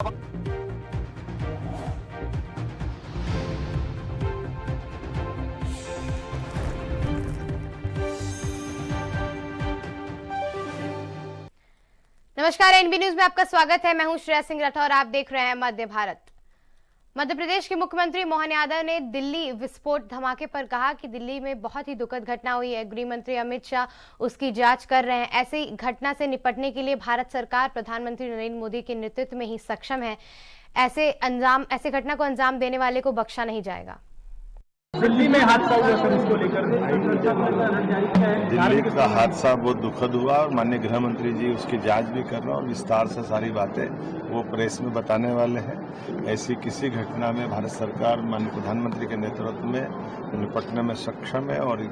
नमस्कार, NB news में आपका स्वागत है। मैं हूं श्रेया सिंह राठौर और आप देख रहे हैं मध्य भारत। मध्य प्रदेश के मुख्यमंत्री मोहन यादव ने दिल्ली विस्फोट धमाके पर कहा कि दिल्ली में बहुत ही दुखद घटना हुई है। गृह मंत्री अमित शाह उसकी जांच कर रहे हैं। ऐसी घटना से निपटने के लिए भारत सरकार प्रधानमंत्री नरेंद्र मोदी के नेतृत्व में ही सक्षम है। ऐसे घटना को अंजाम देने वाले को बख्शा नहीं जाएगा। दिल्ली में हादसा हुआ सर, इसको लेकर दिल्ली का हादसा बहुत दुखद हुआ और माननीय गृह मंत्री जी उसकी जांच भी कर रहे हैं और विस्तार से सारी बातें वो प्रेस में बताने वाले हैं। ऐसी किसी घटना में भारत सरकार माननीय प्रधानमंत्री के नेतृत्व में निपटने में सक्षम है और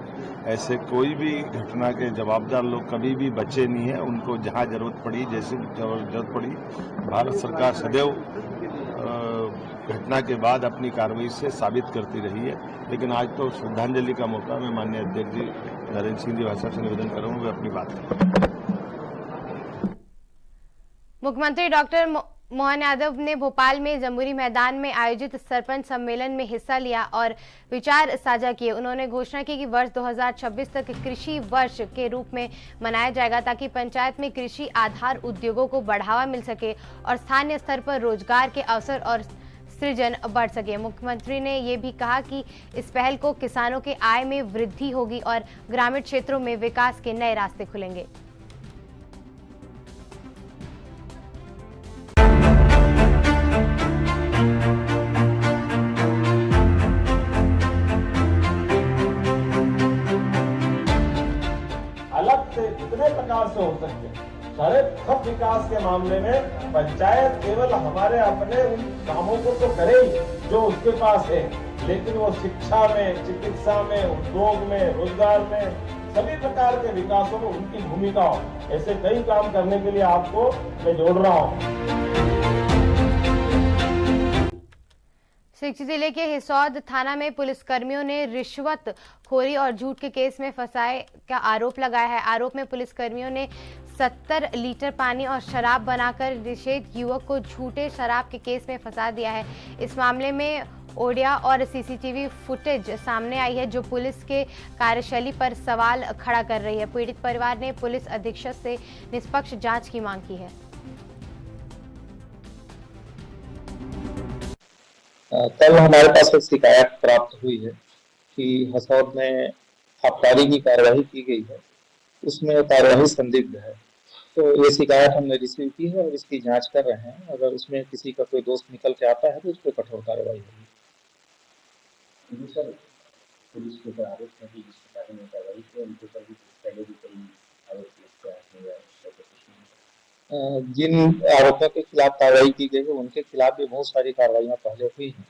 ऐसे कोई भी घटना के जवाबदार लोग कभी भी बचे नहीं है। उनको जहां जरूरत पड़ी, जैसी जरूरत पड़ी, भारत सरकार सदैव घटना के बाद अपनी कार्रवाई से साबित करती रही है। लेकिन आज तो श्रद्धांजलि का मौका, मैं माननीय अध्यक्ष जी नरेंद्र सिंह जी भाई साहब से निवेदन करूंगा वे अपनी बात करें। मुख्यमंत्री डॉक्टर मोहन यादव ने भोपाल में जमूरी मैदान में आयोजित सरपंच सम्मेलन में हिस्सा लिया और विचार साझा किए। उन्होंने घोषणा की कि वर्ष 2026 तक कृषि वर्ष के रूप में मनाया जाएगा ताकि पंचायत में कृषि आधार उद्योगों को बढ़ावा मिल सके और स्थानीय स्तर पर रोजगार के अवसर और सृजन बढ़ सके। मुख्यमंत्री ने ये भी कहा कि इस पहल को किसानों के आय में वृद्धि होगी और ग्रामीण क्षेत्रों में विकास के नए रास्ते खुलेंगे। अलग से कितने प्रकार से हो सकते हैं। सारे सब विकास के मामले में पंचायत केवल हमारे अपने उन कामों को तो करे ही जो उसके पास है, लेकिन वो शिक्षा में, चिकित्सा में, उद्योग में, रोजगार में, सभी प्रकार के विकासों में उनकी भूमिका हो। ऐसे कई काम करने के लिए आपको मैं जोड़ रहा हूँ। शिक्षी जिले के हिसौद थाना में पुलिसकर्मियों ने रिश्वत खोरी और झूठ के केस में फंसाए का आरोप लगाया है। आरोप में पुलिसकर्मियों ने 70 लीटर पानी और शराब बनाकर निषेध युवक को झूठे शराब के केस में फंसा दिया है। इस मामले में ऑडियो और सीसीटीवी फुटेज सामने आई है जो पुलिस के कार्यशैली पर सवाल खड़ा कर रही है। पीड़ित परिवार ने पुलिस अधीक्षक से निष्पक्ष जांच की मांग की है। कल हमारे पास एक शिकायत प्राप्त हुई है कि हसौद में आबकारी की कार्रवाई की गई है, उसमें कार्यवाही संदिग्ध है। तो ये शिकायत हमने रिसीव की है और इसकी जांच कर रहे हैं। अगर उसमें किसी का कोई दोष निकल के आता है तो उस पर कठोर कार्रवाई होगी। सर, पुलिस के ऊपर आरोप है कि जिस प्रकार में कार्रवाई की उनके ऊपर भी पहले भी कई आरोप जिन आरोपों के खिलाफ कार्रवाई की गई है उनके खिलाफ भी बहुत सारी कार्रवाइयां पहले हुई हैं।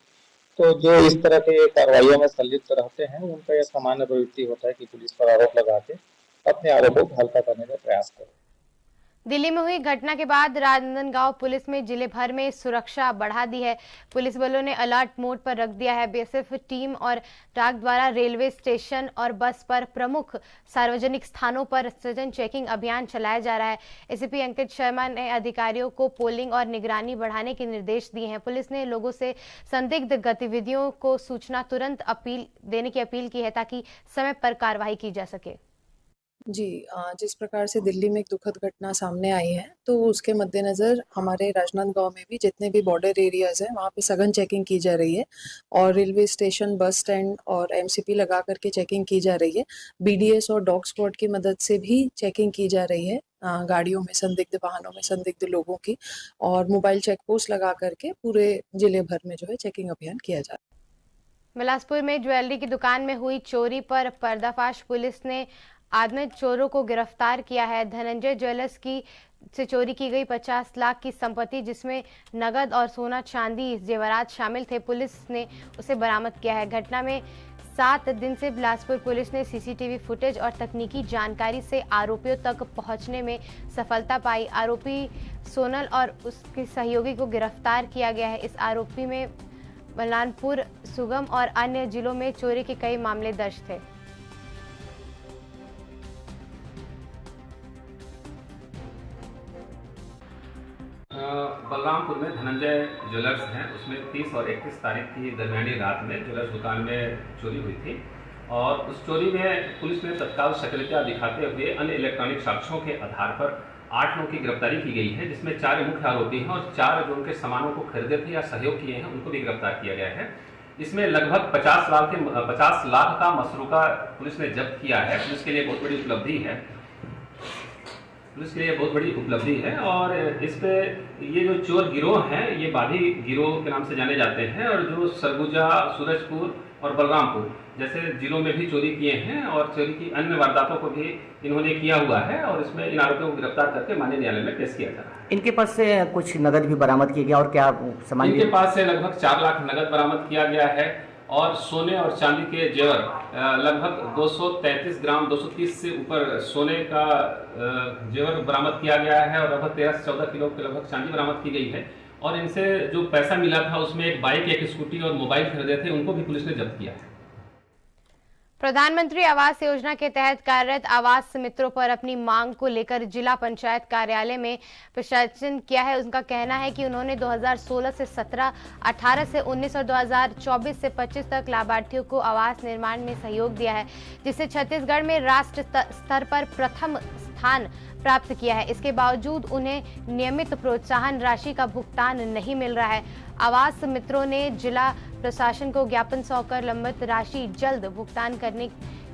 तो जो इस तरह के कार्रवाइयों में संलिप्त रहते हैं उनका यह सामान्य प्रवृत्ति होता है कि पुलिस पर आरोप लगा के अपने आरोपों को हल्का करने का प्रयास करें। दिल्ली में हुई घटना के बाद राजनांदगांव पुलिस में जिले भर में सुरक्षा बढ़ा दी है। पुलिस बलों ने अलर्ट मोड पर रख दिया है। बीएसएफ टीम और ट्रक द्वारा रेलवे स्टेशन और बस पर प्रमुख सार्वजनिक स्थानों पर सघन चेकिंग अभियान चलाया जा रहा है। एसीपी अंकित शर्मा ने अधिकारियों को पोलिंग और निगरानी बढ़ाने के निर्देश दिए हैं। पुलिस ने लोगों से संदिग्ध गतिविधियों को सूचना तुरंत देने की अपील की है ताकि समय पर कार्रवाई की जा सके। जी, जिस प्रकार से दिल्ली में एक दुखद घटना सामने आई है तो उसके मद्देनज़र हमारे राजनांदगांव में भी जितने भी बॉर्डर एरियाज़ हैं वहाँ पे सघन चेकिंग की जा रही है और रेलवे स्टेशन, बस स्टैंड और एमसीपी लगा करके चेकिंग की जा रही है। बीडीएस और डॉग स्क्वाड की मदद से भी चेकिंग की जा रही है गाड़ियों में, संदिग्ध वाहनों में संदिग्ध लोगों की, और मोबाइल चेक पोस्ट लगा करके पूरे जिले भर में जो है चेकिंग अभियान किया जा रहा है। बिलासपुर में ज्वेलरी की दुकान में हुई चोरी पर पर्दाफाश, पुलिस ने आदमी चोरों को गिरफ्तार किया है। धनंजय ज्वेलर्स से चोरी की गई 50 लाख की संपत्ति जिसमें नगद और सोना चांदी जेवरात शामिल थे, पुलिस ने उसे बरामद किया है। घटना में 7 दिन से बिलासपुर पुलिस ने सीसीटीवी फुटेज और तकनीकी जानकारी से आरोपियों तक पहुंचने में सफलता पाई। आरोपी सोनल और उसके सहयोगी को गिरफ्तार किया गया है। इस आरोपी में बलरामपुर, सुगम और अन्य जिलों में चोरी के कई मामले दर्ज थे। बलरामपुर में धनंजय ज्वेलर्स हैं, उसमें 30 और 31 तारीख की दरमियानी रात में ज्वेलर्स दुकान में चोरी हुई थी और उस चोरी में पुलिस ने तत्काल सक्रियता दिखाते हुए अन्य इलेक्ट्रॉनिक साक्ष्यों के आधार पर 8 लोगों की गिरफ्तारी की गई है, जिसमें 4 मुख्य आरोपी हैं और 4 जो उनके सामानों को खरीदे थे या सहयोग किए हैं उनको भी गिरफ्तार किया गया है। इसमें लगभग 50 लाख का मसरूका पुलिस ने जब्त किया है। पुलिस के लिए बहुत बड़ी उपलब्धि है और इस पे ये जो चोर गिरोह हैं ये बाधी गिरोह के नाम से जाने जाते हैं और जो सरगुजा, सूरजपुर और बलरामपुर जैसे जिलों में भी चोरी किए हैं और चोरी की अन्य वारदातों को भी इन्होंने किया हुआ है और इसमें इन आरोपियों को गिरफ्तार करके माननीय न्यायालय में पेश किया जा रहा है। इनके पास से कुछ नगद भी बरामद किया गया और क्या सामान? इनके पास से लगभग 4 लाख नगद बरामद किया गया है और सोने और चांदी के जेवर लगभग 233 ग्राम 230 से ऊपर सोने का जेवर बरामद किया गया है और लगभग 13 से 14 किलो के लगभग चांदी बरामद की गई है और इनसे जो पैसा मिला था उसमें एक बाइक, एक स्कूटी और मोबाइल खरीदे थे, उनको भी पुलिस ने जब्त किया है। प्रधानमंत्री आवास योजना के तहत कार्यरत आवास मित्रों पर अपनी मांग को लेकर जिला पंचायत कार्यालय में प्रदर्शन किया है। उनका कहना है कि उन्होंने 2016 से 17, 18 से 19 और 2024 से 25 तक लाभार्थियों को आवास निर्माण में सहयोग दिया है, जिससे छत्तीसगढ़ में राष्ट्र स्तर पर प्रथम स्थान प्राप्त किया है। इसके बावजूद उन्हें नियमित प्रोत्साहन राशि का भुगतान नहीं मिल रहा है। आवास मित्रों ने जिला प्रशासन को ज्ञापन सौंपकर लंबित राशि जल्द भुगतान करने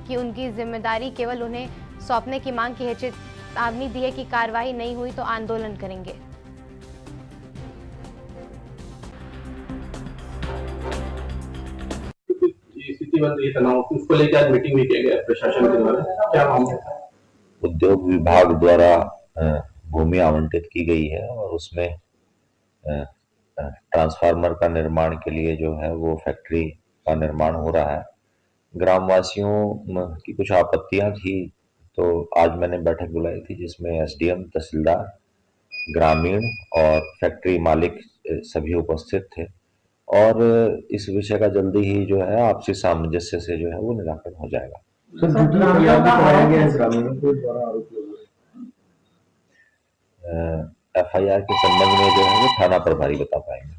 की उनकी जिम्मेदारी केवल उन्हें सौंपने की मांग की है। चेतावनी दी है कि कार्रवाई नहीं हुई तो आंदोलन करेंगे। स्थिति बन रही है तनाव की, उसको लेकर आज मीटिंग भी किया गया प्रशासन के द्वारा, क्या मामला था? उद्योग विभाग द्वारा भूमि आवंटित की गई है और उसमें ट्रांसफार्मर का निर्माण के लिए जो है वो फैक्ट्री का निर्माण हो रहा है। ग्रामवासियों की कुछ आपत्तियां थी तो आज मैंने बैठक बुलाई थी जिसमें एसडीएम, तहसीलदार, ग्रामीण और फैक्ट्री मालिक सभी उपस्थित थे और इस विषय का जल्दी ही जो है आपसी सामंजस्य से जो है वो निराकरण हो जाएगा। एफआईआर के संबंध में जो है वो थाना प्रभारी बता पाएंगे।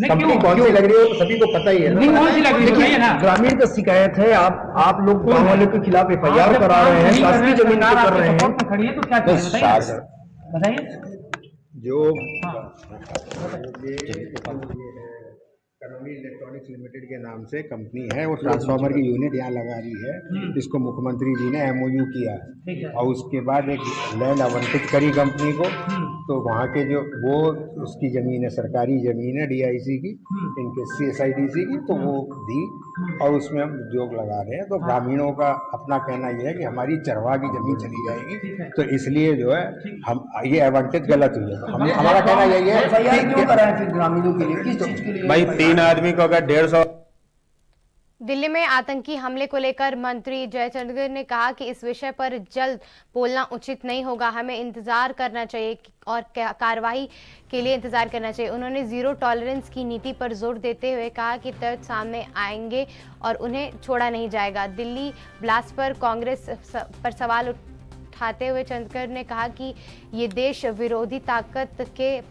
कंपनी कौन सी लग रही है सभी को पता ही है। कौन सी लग रही है ना? ग्रामीण का शिकायत है, आप लोग गाँव वाले के खिलाफ एफआईआर करा रहे हैं, शासकीय जमीन पे कर रहे हैं, तो क्या बताइए। जो कनौली इलेक्ट्रॉनिक्स लिमिटेड के नाम से कंपनी है, वो ट्रांसफार्मर की यूनिट यहाँ लगा रही है, इसको मुख्यमंत्री जी ने एमओयू किया और उसके बाद एक लैंड आवंटित करी कंपनी को, तो वहाँ के जो वो उसकी ज़मीन है, सरकारी ज़मीन है डीआईसी की, इनके सीएसआईडीसी की, तो वो दी और उसमें हम उद्योग लगा रहे हैं। तो ग्रामीणों का अपना कहना यह है कि हमारी चरवाह की ज़मीन चली जाएगी, तो इसलिए जो है हम ये आवंटित गलत हुई है। हमारा कहना यही है कि ग्रामीणों के लिए किस चीज़ के लिए भाई 3 आदमी को अगर 150। दिल्ली में आतंकी हमले को लेकर मंत्री जयचंद्र ने कहा कि इस विषय पर जल्द बोलना उचित नहीं होगा, हमें इंतजार करना चाहिए और कार्रवाई के लिए इंतजार करना चाहिए। उन्होंने जीरो टॉलरेंस की नीति पर जोर देते हुए कहा कि तथ्य सामने आएंगे और उन्हें छोड़ा नहीं जाएगा। दिल्ली ब्लास्ट पर कांग्रेस पर सवाल उठाते हुए चंद्रकर ने कहा कि ये देश विरोधी ताकत के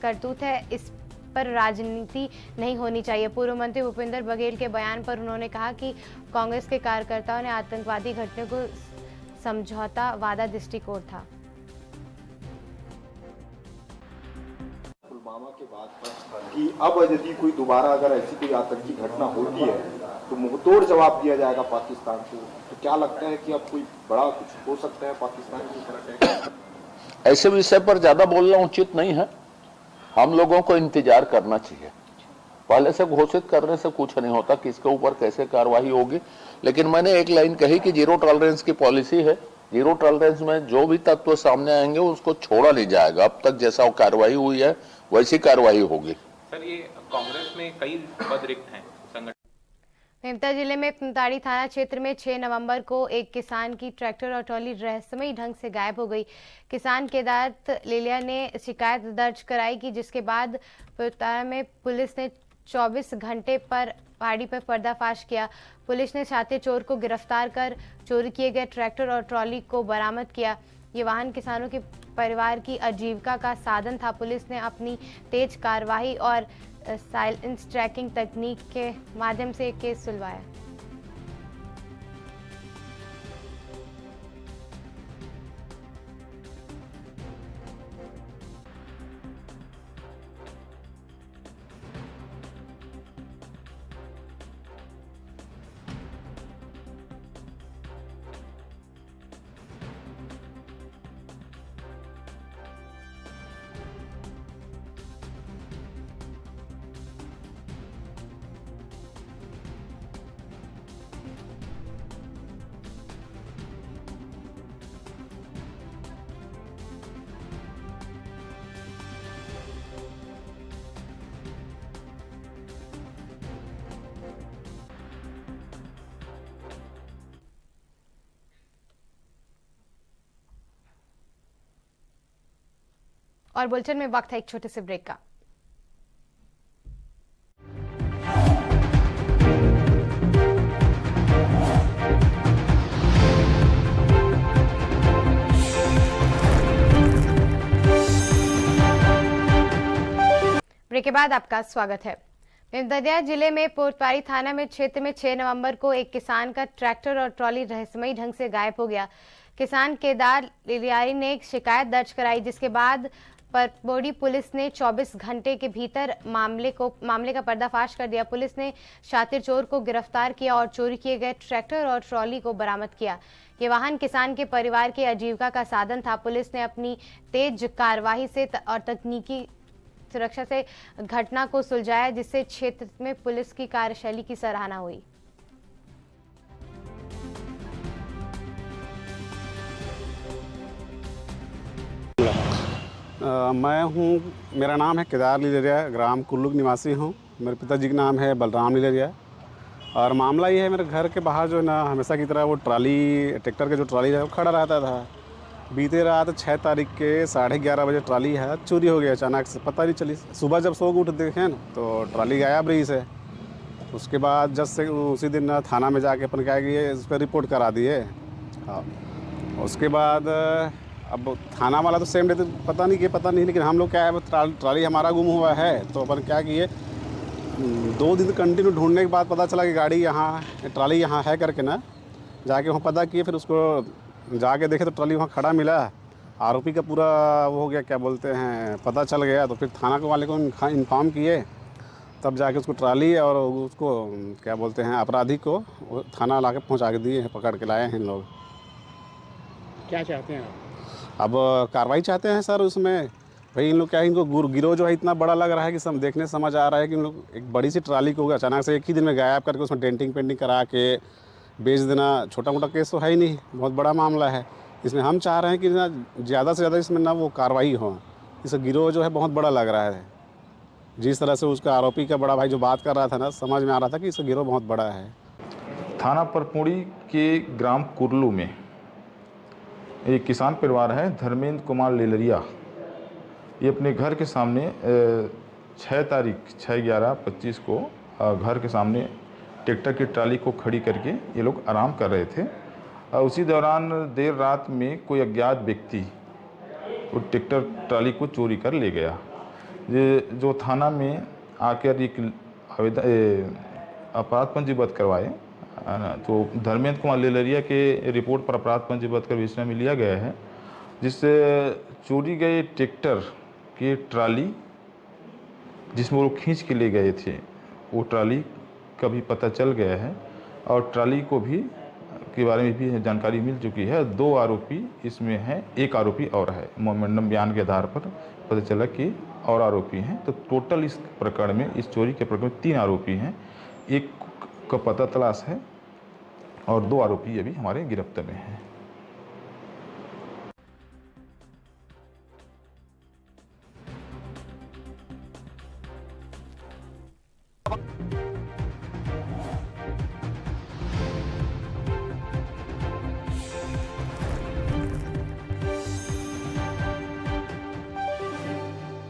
करतूत है, इस पर राजनीति नहीं होनी चाहिए। पूर्व मंत्री भूपेंद्र बघेल के बयान पर उन्होंने कहा कि कांग्रेस के कार्यकर्ताओं ने आतंकवादी घटना को समझौता वादा दृष्टिकोण था। पुलवामा के बाद कि अब यदि कोई दोबारा अगर ऐसी कोई आतंकी घटना होती है तो मुंहतोड़ जवाब दिया जाएगा पाकिस्तान को, तो क्या लगता है कि अब कोई बड़ा कुछ हो सकता है पाकिस्तान की तरफ? ऐसे विषय पर ज्यादा बोलना उचित नहीं है। हम लोगों को इंतजार करना चाहिए, पहले से घोषित करने से कुछ नहीं होता कि इसके ऊपर कैसे कार्रवाई होगी। लेकिन मैंने एक लाइन कही कि जीरो टॉलरेंस की पॉलिसी है, जीरो टॉलरेंस में जो भी तत्व सामने आएंगे उसको छोड़ा नहीं जाएगा। अब तक जैसा कार्रवाई हुई है वैसी कार्रवाई होगी। सर, ये कांग्रेस में कई पद रिक्त हैं संगठन। मेमता जिले में पिंताड़ी थाना क्षेत्र में 6 नवंबर को एक किसान की ट्रैक्टर और ट्रॉली रहस्यमयी ढंग से गायब हो गई। किसान केदार लेलिया ने शिकायत दर्ज कराई कि जिसके बाद पिंताड़ा में पुलिस ने 24 घंटे पर पहाड़ी पर पर्दाफाश किया। पुलिस ने छाते चोर को गिरफ्तार कर चोरी किए गए ट्रैक्टर और ट्रॉली को बरामद किया। ये वाहन किसानों की परिवार की आजीविका का साधन था। पुलिस ने अपनी तेज कार्रवाई और साइलेंस ट्रैकिंग तकनीक के माध्यम से केस सुलझाया। और बुलेटिन में वक्त है एक छोटे से ब्रेक का। ब्रेक के बाद आपका स्वागत है। बेगूसराय जिले में पोटपारी थाना में क्षेत्र में 6 नवंबर को एक किसान का ट्रैक्टर और ट्रॉली रहस्यमयी ढंग से गायब हो गया। किसान केदार लिलियारी ने एक शिकायत दर्ज कराई, जिसके बाद परबोड़ी पुलिस ने 24 घंटे के भीतर मामले का पर्दाफाश कर दिया। पुलिस ने शातिर चोर को गिरफ्तार किया और चोरी किए गए ट्रैक्टर और ट्रॉली को बरामद किया। ये वाहन किसान के परिवार की आजीविका का साधन था। पुलिस ने अपनी तेज कार्रवाई से और तकनीकी सुरक्षा से घटना को सुलझाया, जिससे क्षेत्र में पुलिस की कार्यशैली की सराहना हुई। मेरा नाम है केदार लिलिया, ग्राम कुल्लू निवासी हूँ। मेरे पिताजी का नाम है बलराम लिलिया। और मामला ये है, मेरे घर के बाहर जो है ना, हमेशा की तरह वो ट्रैक्टर का जो ट्रॉली है वो खड़ा रहता था। बीते रात 6 तारीख के 11:30 बजे ट्रॉली है चोरी हो गया अचानक से, पता नहीं चली। सुबह जब सो के उठ देखें ना तो ट्रॉली गायब रही से। उसके बाद जब से उसी दिन थाना में जाके अपन क्या किए, इस पर रिपोर्ट करा दिए। उसके बाद अब थाना वाला तो सेम डे तो पता नहीं, लेकिन हम लोग क्या है, ट्रॉली हमारा गुम हुआ है तो अपन क्या किए, 2 दिन कंटिन्यू ढूंढने के बाद पता चला कि गाड़ी यहाँ, ट्रॉली यहाँ है करके ना, जाके वहाँ पता किए। फिर उसको जाके देखे तो ट्रॉली वहाँ खड़ा मिला। आरोपी का पूरा वो हो गया, क्या बोलते हैं, पता चल गया। तो फिर थाना के वाले को इन्फॉर्म किए, तब जाके उसको ट्रॉली और उसको क्या बोलते हैं अपराधी को थाना ला के पहुँचा के दिए हैं, पकड़ के लाए हैं लोग। क्या चाहते हैं आप? अब कार्रवाई चाहते हैं सर उसमें। भाई इन लोग क्या है, इनको गिरोह जो है इतना बड़ा लग रहा है कि देखने समझ आ रहा है कि इन लोग एक बड़ी सी ट्रॉली को अचानक से एक ही दिन में गायब करके उसमें डेंटिंग पेंटिंग करा के बेच देना, छोटा मोटा केस तो है ही नहीं, बहुत बड़ा मामला है। इसमें हम चाह रहे हैं कि ना ज़्यादा से ज़्यादा इसमें ना वो कार्रवाई हो। इस गिरोह जो है बहुत बड़ा लग रहा है। जिस तरह से उसका आरोपी का बड़ा भाई जो बात कर रहा था ना, समझ में आ रहा था कि इसका गिरोह बहुत बड़ा है। थाना परपुड़ी के ग्राम कुर्लू में एक किसान परिवार है, धर्मेंद्र कुमार लेलरिया। ये अपने घर के सामने 6 तारीख 6/11/25 को घर के सामने ट्रैक्टर की ट्राली को खड़ी करके ये लोग आराम कर रहे थे। उसी दौरान देर रात में कोई अज्ञात व्यक्ति वो ट्रैक्टर ट्राली को चोरी कर ले गया। ये जो थाना में आकर एक अपराध पंजीबद्ध करवाए, तो धर्मेंद्र कुमार लेलरिया के रिपोर्ट पर अपराध पंजीबद्ध कर विचारणा में लिया गया है, जिससे चोरी गए ट्रैक्टर की ट्राली जिसमें वो खींच के ले गए थे, वो ट्राली का भी पता चल गया है और ट्राली को भी के बारे में भी जानकारी मिल चुकी है। 2 आरोपी इसमें हैं, 1 आरोपी और है। मोमेंटम बयान के आधार पर पता चला कि और आरोपी हैं। तो टोटल इस प्रकरण में, इस चोरी के प्रकरण में 3 आरोपी हैं। 1 का पता तलाश है और 2 आरोपी अभी हमारे गिरफ्तार में हैं।